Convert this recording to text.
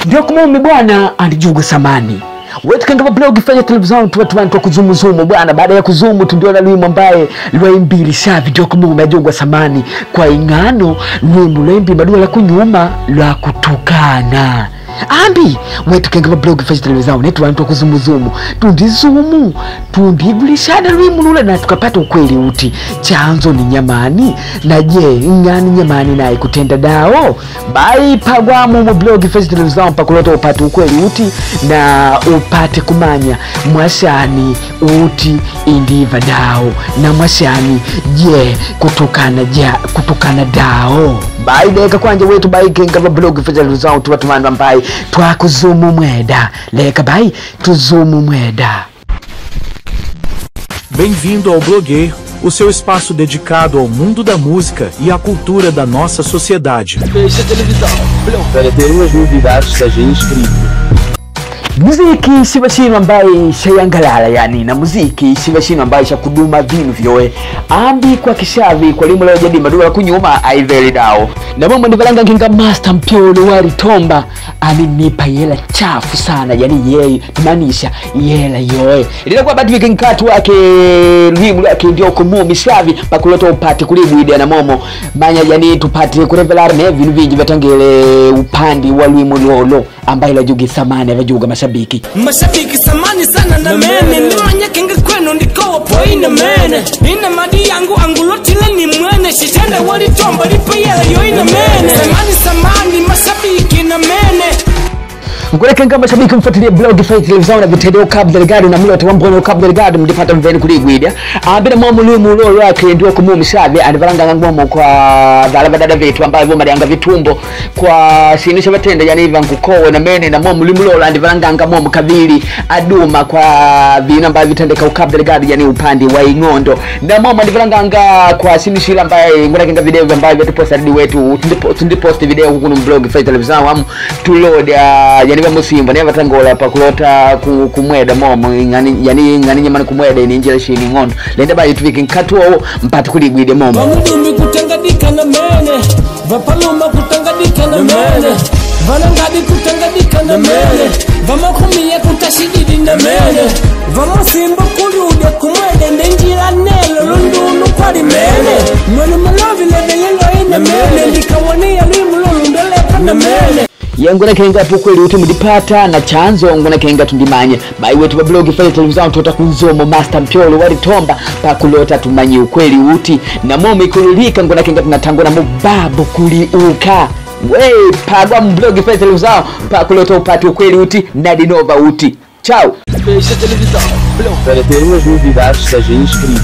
Ndio kumume bwana alijuga samani. Wetu kanga blog fanya television tuwa kuzumu bwana. Baada ya kuzumu tundio na Lwimbo ambaye lwaimbili sha video kumume ajugwa samani kwa ingano Lwimbo lwimbi madua la kunyuma la kutukana. Ambi wetu kanga blog fanya television netu wantu kuzumu tundizumu tundigulishana Lwimbo lula na tukapata ukweli uti chanzo ni nyamani na je ngani nyamani naye kutenda dao bai pagwa mu blog fanya television pakulota upate ukweli uti na upate kumanya mwashani uti indiva dao na mwashani je kutukana dao bai deka kwanje wetu bai kenga blog fanya television tuwatumana mbai twakuzumu mweda leka bai tuzumu mweda. Bem-vindo ao Blogueiro, o seu espaço dedicado ao mundo da música e à cultura da nossa sociedade. Fecha a televisão, para ter umas novidades seja inscrito. Muziki shibashino ambaye shayangalala yani na muziki shibashino ambaye shakuduma vinu vyoe ambi kwa kishavi kwa limu leo jadi madura kunyuma aiveli dao na mama ndivalanga kinga master Mpyolo wa Litomba alinipa yela chafu sana yani yeye tumanisha yela yoe ilikuwa bati vikinkatu wake limu lake ndio kumumi shavi pakulota upate kulibwide na momo manya yani tupate kurevelar ne vinu vingi vetangele upandi wa limu lolo ambaye la jugi samani avajuga mashabiki samani sana na mene nimanya kenga kwenu ndikowa poina mene ina madi yangu angulotile ni mwene shitenda wa Litomba lipayela yoina mene samani mashabiki na mene Mkuleke nga mashabiki mfuatilia blog fanya television na vitendo Cabo Delgado na mlo tawambono Cabo Delgado mdipata mveni kuligwida ambira mwa Lwimbo lolo yake ndio kumumi shabe anivalanga ngwamo kwa dada vitu ambaye voma yanga vitumbo kwa sinisha batenda yani iva nkukowe na mene na mwa Lwimbo lolo anivalanga ngamo kavili aduma kwa vina ambaye vitendeka Cabo Delgado yani upande wa Ingondo na mwa anivalanga kwa sinishila ambaye nguleke nga video ambaye vetuposta redi wetu tundipost video huko no blog fanya television wamu tuload yani musimba ne batangola pakulota kumweda momo yani nyamani kumweda ni njira shini Ngondo lenda bayi tuvike nkatu mpate kuligwide momo bamudumi kutangadika na mene vapaluma kutangadika na mene vanangadi kutangadika na mene vamakumia kutashididi na mene vamusimba kulude kumweda njira nelo lundunu kwa limene mwene malovi lebelelo ina mene ndikawania Lwimbo lolo ndelepa na mene yangona kenga tukweli uti mudipata na chanzo ngona kenga tundimanye bai wetu wa blog fanya television tota kunzomo master Mpyolo wa Litomba pakulota tumanyi ukweli uti na momi kululika ngona kenga tunatangona mubabu kuliuka we pagwa blog fanya television pakulota upate ukweli uti na dinova uti ciao Fecha a televisão, para ter umas novidades seja inscrito.